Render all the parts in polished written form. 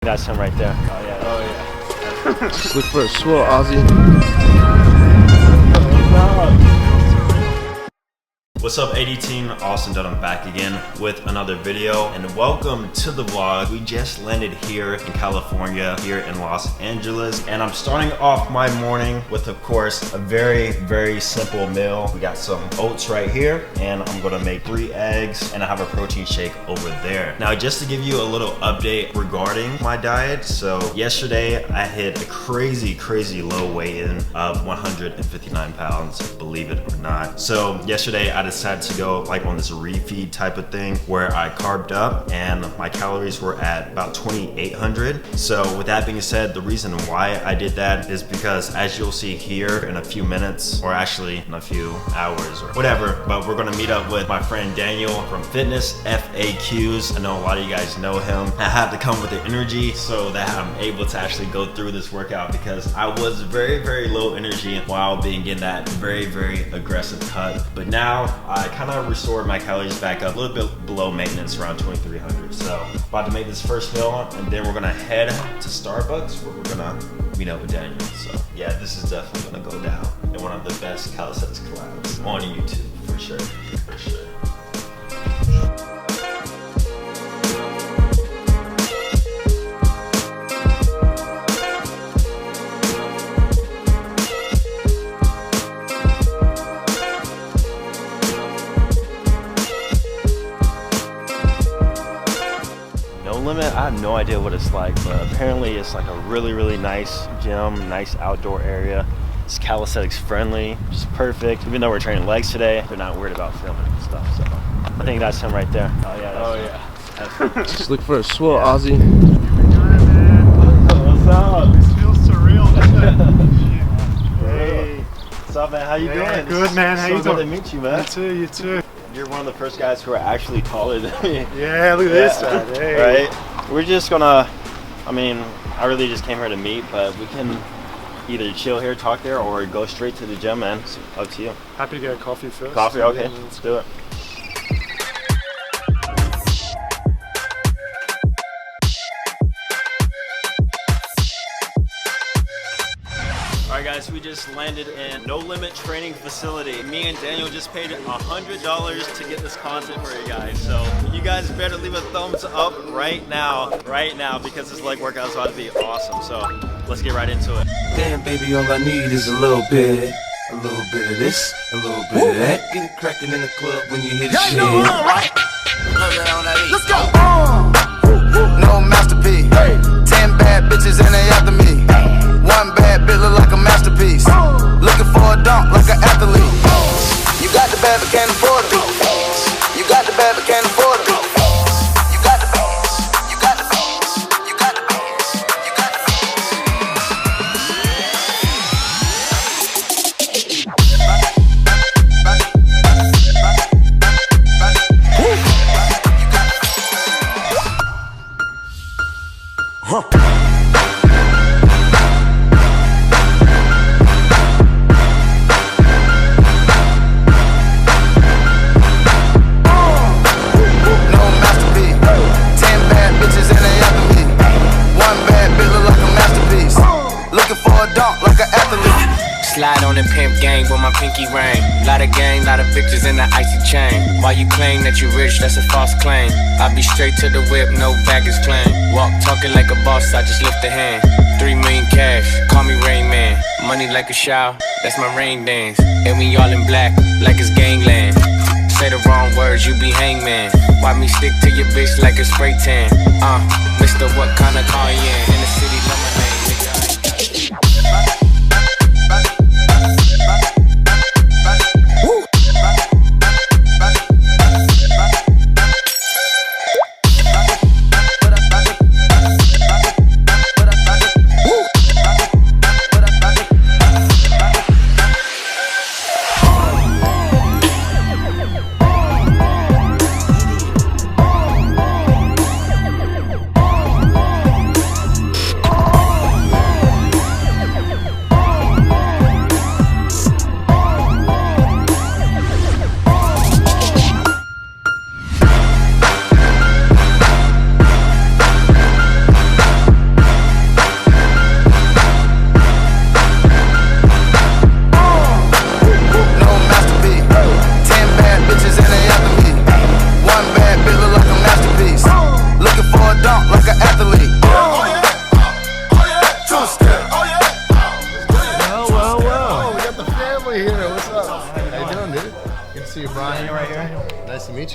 that's him right there. Oh yeah. Oh yeah. Just look for a swell Aussie. What's up, AD team? Austin Dunham back again with another video, and welcome to the vlog. We just landed here in California, here in Los Angeles, and I'm starting off my morning with, of course, a very simple meal. We got some oats right here, and I'm gonna make 3 eggs, and I have a protein shake over there. Now, just to give you a little update regarding my diet, so yesterday I hit a crazy low weigh-in of 159 pounds, believe it or not. So yesterday I decided to go like on this refeed type of thing where I carved up and my calories were at about 2,800. So with that being said, the reason why I did that is because, as you'll see here in a few minutes, or actually in a few hours or whatever, but we're gonna meet up with my friend Daniel from Fitnessfaqs. I know a lot of you guys know him. I had to come with the energy so that I'm able to actually go through this workout, because I was very low energy while being in that very aggressive cut. But now I kind of restored my calories back up a little bit below maintenance, around 2,300. So about to make this first meal, and then we're gonna head to Starbucks where we're gonna meet up with Daniel. So yeah, this is definitely gonna go down in one of the best calisthenics collabs on YouTube for sure. Limit, I have no idea what it's like, but apparently it's like a really nice gym, nice outdoor area. It's calisthenics friendly, which is perfect. Even though we're training legs today, they're not worried about filming and stuff. So I think that's him right there. Oh yeah. That's Just look for a swell Aussie. What's up? This feels surreal. Hey. What's up, man? How you doing? Good, man. How you doing? So good to meet you, man. You too. You're one of the first guys who are actually taller than me. Yeah, look at this. Hey. Right? We're just gonna, I really just came here to meet, but we can either chill here, talk there, or go straight to the gym, man. It's up to you. Happy to get a coffee first. Coffee? Okay, let's do it. Alright guys, we just landed in No Limit Training Facility. Me and Daniel just paid $100 to get this content for you guys. So you guys better leave a thumbs up right now, because this leg workout is about to be awesome. So let's get right into it. Damn baby, all I need is a little bit of this, a little bit of that. Get it cracking in the club when you hit the shit. Right? Let's go. No masterpiece. 10 bad bitches and they after me. One bad bitch look like a masterpiece. Looking for a dunk like an athlete. You got the bad but can't afford it. You got the bad but can't afford it. You got the bad. You got the bad. You got the bad. You got the Slide on the pimp gang with my pinky ring. Lot of gang, lot of bitches in the icy chain. While you claim that you rich, that's a false claim. I be straight to the whip, no baggage claim. Walk talking like a boss, I just lift a hand. 3 million cash, call me Rain Man. Money like a shower, that's my rain dance. And we all in black, like it's gangland. Say the wrong words, you be hangman. Why me stick to your bitch like a spray tan? Mister, what kind of car you in? In the city, love my name, nigga.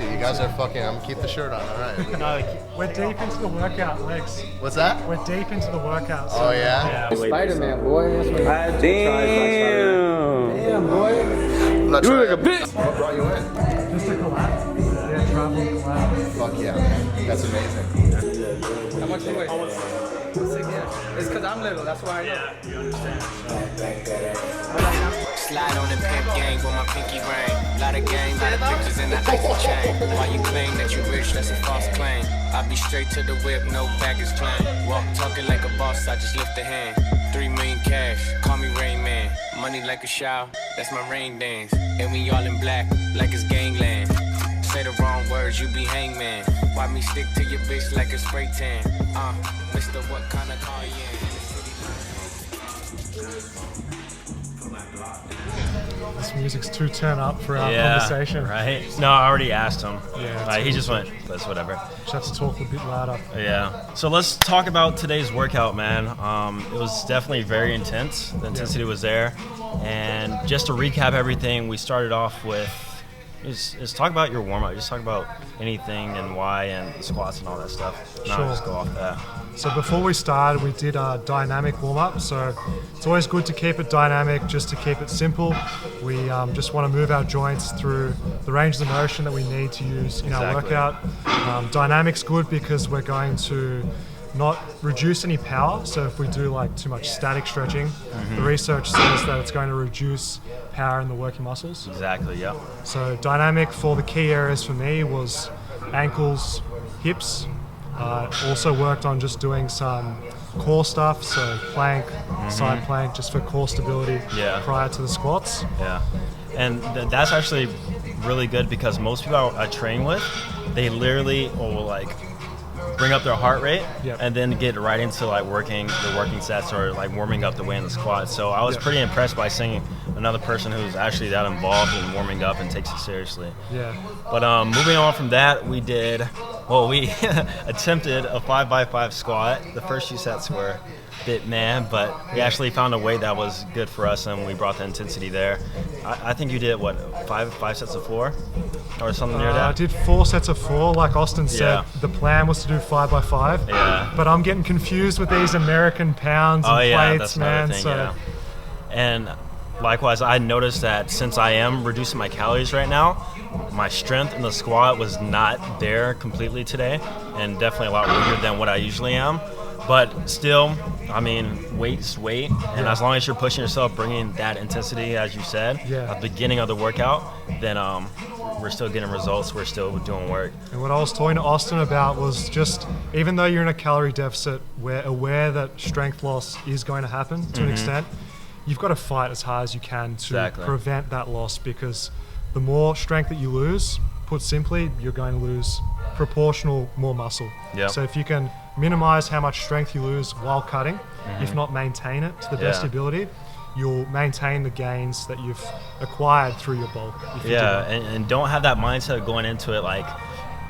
meet you. You guys are fucking. I'm gonna keep the shirt on. All right. We're deep into the workout, Lex. What's that? We're deep into the workout. Oh yeah. Spider-Man, boy. That's what Damn, boy. Let's you look a bitch. What brought you in? Just a collab. Yeah, travel collab. Fuck yeah, man. That's amazing. How much you weigh? It's because I'm little, that's why I know. Yeah, you understand. Slide on the pimp gang with my pinky ring. Lot of gang, lot of pictures in the icy chain. Why you claim that you rich, that's a false claim. I be straight to the whip, no baggage claim. Walk talking like a boss, I just lift a hand. 3 million cash, call me Rain Man. Money like a shower, that's my rain dance. And we all in black, like it's gangland. Say the wrong words, you be hangman. Why me stick to your bitch like a spray tan? Mister, what kind of car you in? This music's too turn up for our conversation. Right? No, I already asked him. Yeah. He just went, that's whatever. Just have to talk a bit louder. Yeah. So let's talk about today's workout, man. It was definitely very intense. The intensity was there. And just to recap everything, we started off with is talk about your warm-up. Just talk about anything and why and squats and all that stuff. No, Sure. just go off that. So before we started, we did a dynamic warm-up. So it's always good to keep it dynamic, just to keep it simple. We just want to move our joints through the range of motion that we need to use in our workout. Dynamic's good because we're going to not reduce any power. So if we do like too much static stretching, the research says that it's going to reduce power in the working muscles. Exactly, yeah. So dynamic for the key areas for me was ankles, hips. Also worked on just doing some core stuff, so plank, side plank, just for core stability prior to the squats. Yeah, and that's actually really good because most people I train with, they literally will like bring up their heart rate and then get right into like working the working sets or like warming up the way in the squat. So I was pretty impressed by seeing another person who's actually that involved in warming up and takes it seriously. Yeah. But moving on from that, we attempted a 5x5 squat. The first few sets were a bit but we actually found a weight that was good for us and we brought the intensity there. I think you did what, five sets of 4 or something near that? I did 4 sets of 4. Like Austin said, the plan was to do 5x5. Yeah. But I'm getting confused with these American pounds and plates, that's man. Thing, And likewise, I noticed that since I am reducing my calories right now, my strength in the squat was not there completely today, and definitely a lot weaker than what I usually am. But still, I mean, weight's weight, and as long as you're pushing yourself, bringing that intensity, as you said, at the beginning of the workout, then we're still getting results, we're still doing work. And what I was talking to Austin about was just, even though you're in a calorie deficit, we're aware that strength loss is going to happen to an extent. You've got to fight as hard as you can to prevent that loss, because the more strength that you lose, put simply, you're going to lose proportional more muscle. So if you can minimize how much strength you lose while cutting, if not maintain it to the best ability, you'll maintain the gains that you've acquired through your bulk. And don't have that mindset going into it like,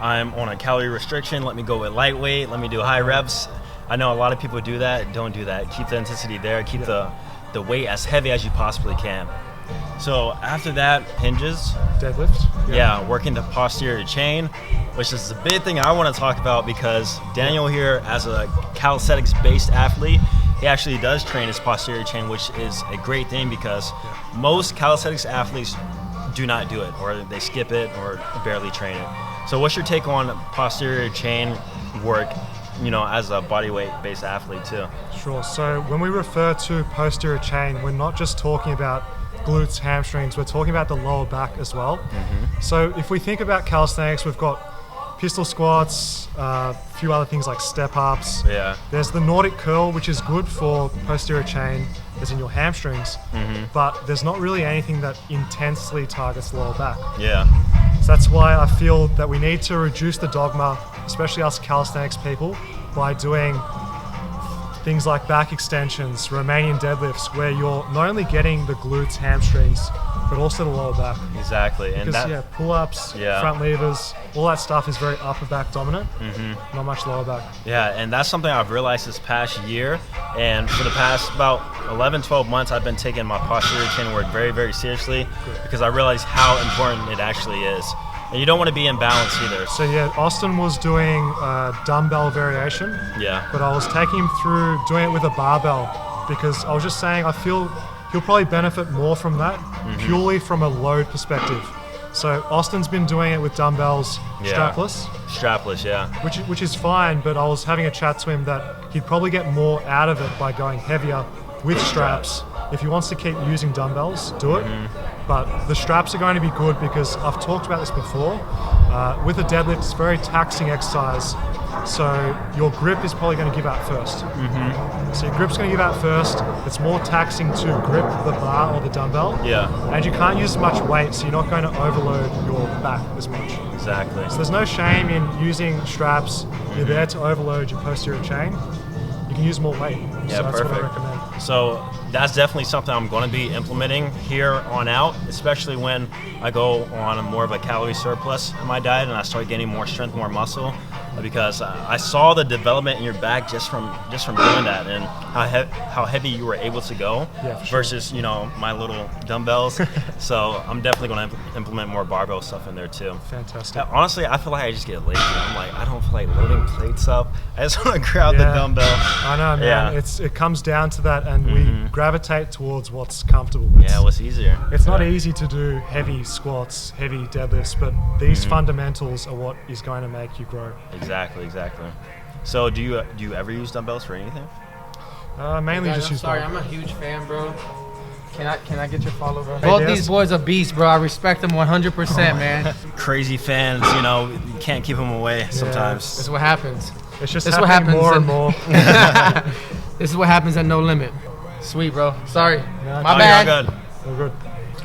I'm on a calorie restriction, let me go with lightweight, let me do high reps. I know a lot of people do that. Don't do that. Keep the intensity there, keep the weight as heavy as you possibly can. So after that, hinges. Deadlift. Working the posterior chain, which is the big thing I want to talk about, because Daniel here, as a calisthenics-based athlete, he actually does train his posterior chain, which is a great thing because most calisthenics athletes do not do it, or they skip it, or barely train it. So what's your take on posterior chain work, you know, as a bodyweight-based athlete too? Sure. So when we refer to posterior chain, we're not just talking about glutes, hamstrings, we're talking about the lower back as well. So if we think about calisthenics, we've got pistol squats, a few other things like step ups. There's the Nordic curl, which is good for posterior chain, as in your hamstrings, but there's not really anything that intensely targets the lower back. So that's why I feel that we need to reduce the dogma, especially us calisthenics people, by doing things like back extensions, Romanian deadlifts, where you're not only getting the glutes, hamstrings, but also the lower back. Exactly. And because pull-ups, front levers, all that stuff is very upper back dominant, not much lower back. And that's something I've realized this past year. And for the past about 11, 12 months, I've been taking my posterior chain work very, very seriously because I realize how important it actually is. And you don't want to be imbalance either. So yeah, Austin was doing dumbbell variation. Yeah. But I was taking him through doing it with a barbell because I was just saying I feel he'll probably benefit more from that purely from a load perspective. So Austin's been doing it with dumbbells strapless. Strapless, yeah. Which is fine, but I was having a chat to him that he'd probably get more out of it by going heavier with straps. If he wants to keep using dumbbells, do it. But the straps are going to be good because I've talked about this before. With a deadlift, it's a very taxing exercise. So your grip is probably going to give out first. So your grip's going to give out first. It's more taxing to grip the bar or the dumbbell. Yeah. And you can't use as much weight, so you're not going to overload your back as much. Exactly. So there's no shame in using straps. You're there to overload your posterior chain. You can use more weight. Yeah, so that's perfect. what I recommend. So that's definitely something I'm going to be implementing here on out, especially when I go on more of a calorie surplus in my diet and I start getting more strength, more muscle, because I saw the development in your back just from doing that and how heavy you were able to go versus my little dumbbells. So I'm definitely going to implement more barbell stuff in there too. Fantastic. Honestly, I feel like I just get lazy. I'm like, I don't feel like loading plates up. I just want to grab the dumbbell. I know, man. Yeah. It comes down to that, and we gravitate towards what's comfortable. What's easier. It's not easy to do heavy squats, heavy deadlifts, but these fundamentals are what is going to make you grow. Exactly. So do you ever use dumbbells for anything? Mainly Guys, just I'm use sorry, bar. I'm a huge fan, bro. Can I get your follow, bro? Hey, Both Des. these boys are beasts, bro. I respect them 100%, man. Crazy fans, you can't keep them away sometimes. This is what happens. It's just This is what happening happens more in- and more. This is what happens at No Limit. Sweet, bro. Sorry. No, My Oh, bad. you're good. We're good.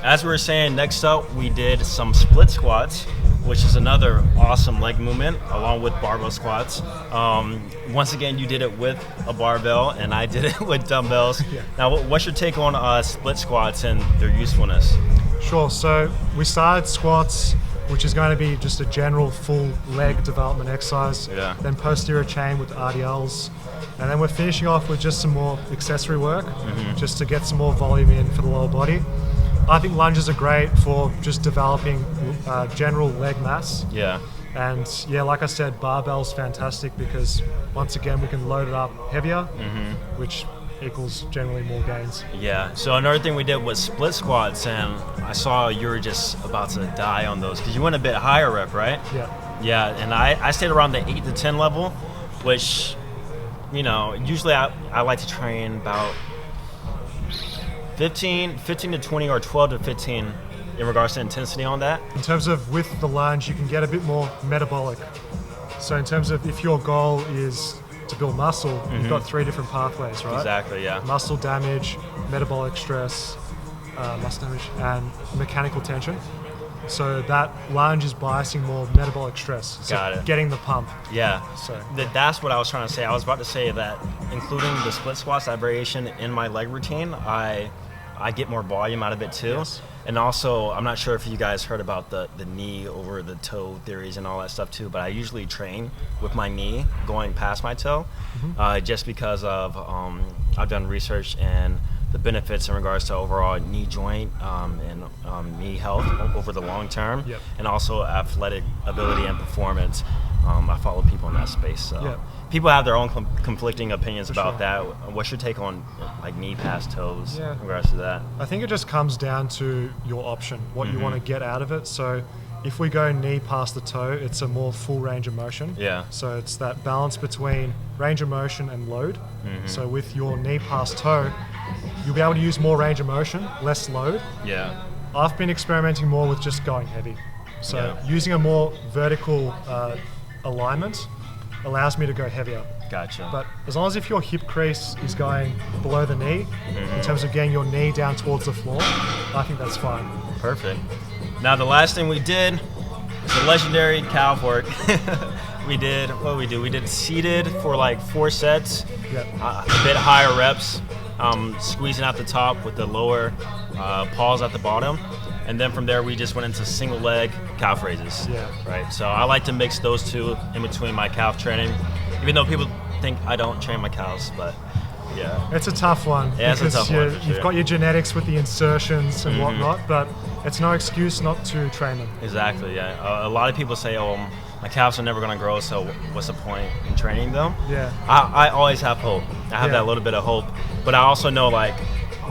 As we were saying, next up we did some split squats, which is another awesome leg movement along with barbell squats. Once again, you did it with a barbell and I did it with dumbbells. Now, what's your take on split squats and their usefulness? Sure. So we started squats, which is going to be just a general full leg development exercise. Yeah. Then posterior chain with RDLs. And then we're finishing off with just some more accessory work, just to get some more volume in for the lower body. I think lunges are great for just developing general leg mass. Yeah. And yeah, like I said, barbell's fantastic because once again, we can load it up heavier, which equals generally more gains. Yeah. So another thing we did was split squats, and I saw you were just about to die on those because you went a bit higher rep, right? Yeah. Yeah, and I stayed around the 8 to 10 level, which, usually I like to train about 15 to 20 or 12 to 15 in regards to intensity on that. In terms of with the lunge, you can get a bit more metabolic. So in terms of if your goal is to build muscle, you've got 3 different pathways, right? Exactly, yeah. Muscle damage, metabolic stress, muscle damage, and mechanical tension. So that lunge is biasing more metabolic stress. So Got it. getting the pump. Yeah, So- that's what I was trying to say. I was about to say that including the split squats, that variation in my leg routine, I get more volume out of it too. Yes. And also, I'm not sure if you guys heard about the knee over the toe theories and all that stuff too, but I usually train with my knee going past my toe, just because of I've done research and the benefits in regards to overall knee joint and knee health over the long term, Yep. and also athletic ability and performance. I follow people in that space, so Yep. people have their own conflicting opinions about sure. that. What's your take on like knee past toes Yeah. in regards to that? I think it just comes down to your option, what you want to get out of it. So if we go knee past the toe, it's a more full range of motion. Yeah. So it's that balance between range of motion and load. So with your knee past toe, you'll be able to use more range of motion, less load. Yeah. I've been experimenting more with just going heavy. So Yeah. using a more vertical alignment allows me to go heavier. Gotcha. But as long as if your hip crease is going below the knee, in terms of getting your knee down towards the floor, I think that's fine. Perfect. Now the last thing we did was the legendary calf work. We did seated for like 4 sets, Yep. a bit higher reps, squeezing out the top with the lower pause at the bottom. And then from there, we just went into single leg calf raises. Yeah. Right. So I like to mix those two in between my calf training, even though people think I don't train my calves, but Yeah. It's a tough one. Yeah, it's a because tough one, for you've sure. got your genetics with the insertions and whatnot, but it's no excuse not to train them. Exactly, yeah. A lot of people say, oh, my calves are never going to grow, so what's the point in training them? Yeah. I always have hope. I have Yeah. that little bit of hope. But I also know, like,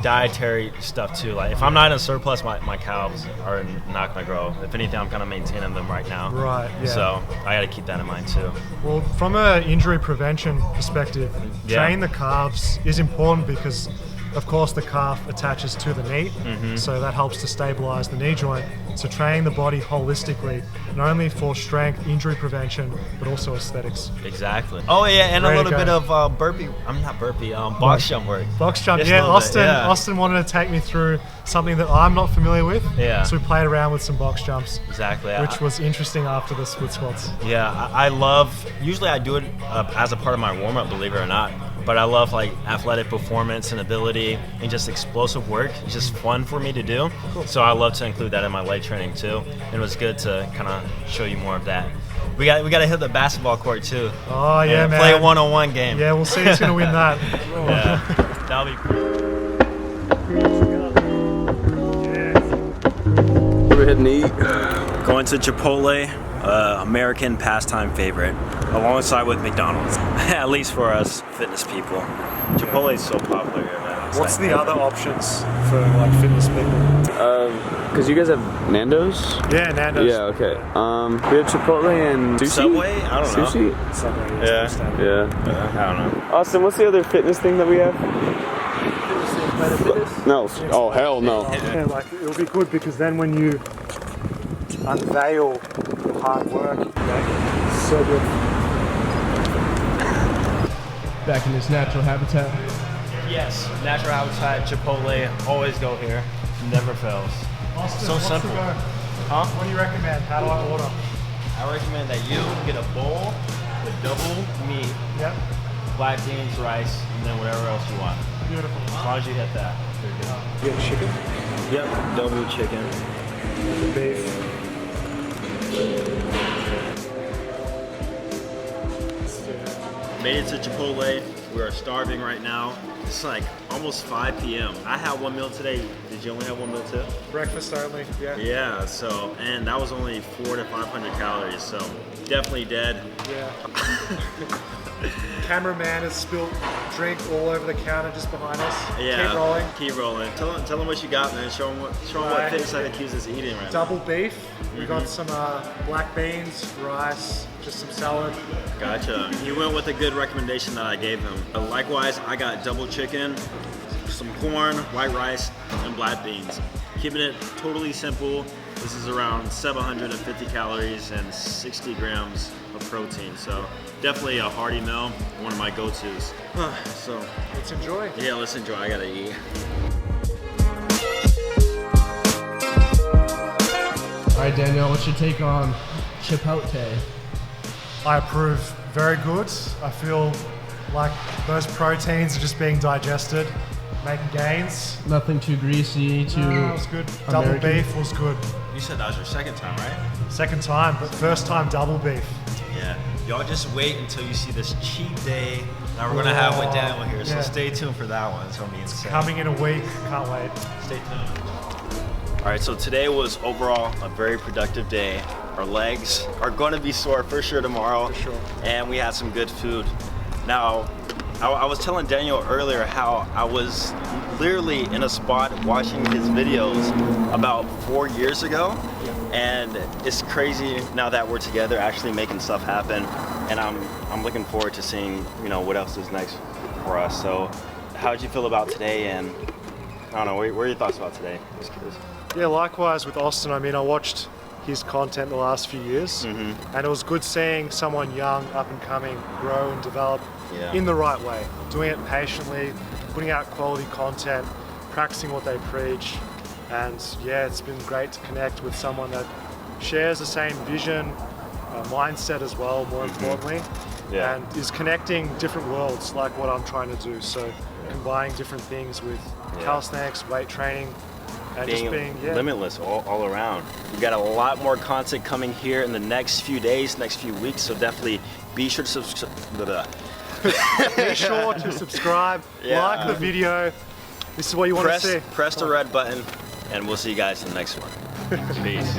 dietary stuff, too. Like, if I'm not in surplus, my calves are not going to grow. If anything, I'm kind of maintaining them right now. Right, yeah. So I got to keep that in mind, too. Well, from an injury prevention perspective, Yeah. training the calves is important because, of course, the calf attaches to the knee, so that helps to stabilize the knee joint. So training the body holistically, not only for strength, injury prevention, but also aesthetics. Exactly. Oh, yeah, and Ready a to little bit go. of box jump work. Box jump, Just a yeah. little bit, yeah. Austin wanted to take me through something that I'm not familiar with. Yeah. So we played around with some box jumps, Exactly. which was interesting after the split squats. Yeah, I love, usually I do it as a part of my warm-up, believe it or not, but I love like athletic performance and ability and just explosive work. It's just fun for me to do. So I love to include that in my leg training too. And it was good to kind of show you more of that. We got to hit the basketball court too. Oh, yeah, and man. play a one-on-one game. Yeah, we'll see who's going to win that. Yeah, that'll be We're heading to eat. Going to Chipotle, American pastime favorite, alongside with McDonald's, at least for us fitness people. Chipotle is so popular here, man. It's What's like- the other options for like fitness people? Because you guys have Nando's? Yeah, Nando's. Yeah, okay. We have Chipotle and sushi? Subway? I don't know. Sushi? Subway is Yeah. the standard. Yeah. I don't know. Austin, what's the other fitness thing that we have? No. Oh, hell no. Yeah, like it'll be good because then when you unveil your hard work, it's so good. Back in its natural habitat. Yes, natural habitat, Chipotle, always go here. Never fails. Austin, So what's the simple. go? Huh? What do you recommend? How do I order? I recommend that you get a bowl with double meat, Yep, black beans, rice, and then whatever else you want. beautiful. As long as you hit that, you're good. You get chicken, Yep, double chicken. beef. Made it to Chipotle. We are starving right now. It's like almost 5 p.m. I had one meal today. Did you only have one meal too? Breakfast only. Yeah. Yeah, so, and that was only 400 to 500 calories, so definitely dead. Yeah. Cameraman has spilled drink all over the counter just behind us. Yeah. Keep rolling. Keep rolling. Tell them what you got, man. Show them what Right. Fitnessfaqs is eating right now. Double beef. We got some black beans, rice, just some salad. Gotcha. He went with a good recommendation that I gave him. Likewise, I got double chicken, some corn, white rice, and black beans. Keeping it totally simple. This is around 750 calories and 60 grams of protein. So definitely a hearty meal, one of my go-tos. So Let's enjoy. yeah, let's enjoy. I gotta eat. All right, Daniel, what's your take on Chipotle? I approve. Very good. I feel like those proteins are just being digested, making gains. Nothing too greasy, too It was good. Double American. beef was good. You said that was your second time, right? Second time, but first time double beef. Yeah. Y'all just wait until you see this cheat day that we're gonna have with Daniel here. So Yeah. stay tuned for that one. It's gonna be insane. Coming in a week. Can't wait. Stay tuned. All right, so today was overall a very productive day. Our legs are going to be sore for sure tomorrow. For sure. And we had some good food. Now, I was telling Daniel earlier how I was literally in a spot watching his videos about 4 years ago. And it's crazy now that we're together actually making stuff happen. And I'm looking forward to seeing, you know, what else is next for us. So how did you feel about today? And I don't know, what are your thoughts about today? Just curious. Yeah, likewise with Austin. I mean, I watched his content the last few years, and it was good seeing someone young, up and coming, grow and develop Yeah. in the right way, doing it patiently, putting out quality content, practicing what they preach. And yeah, it's been great to connect with someone that shares the same vision, mindset as well, more importantly, Yeah. and is connecting different worlds like what I'm trying to do. So combining different things with calisthenics, weight training, and Being just being limitless all around. We've got a lot more content coming here in the next few days, next few weeks, so definitely be sure to subscribe. Be sure to subscribe, Yeah. like the video. This is what you want to see. Press the red button, and we'll see you guys in the next one. Peace.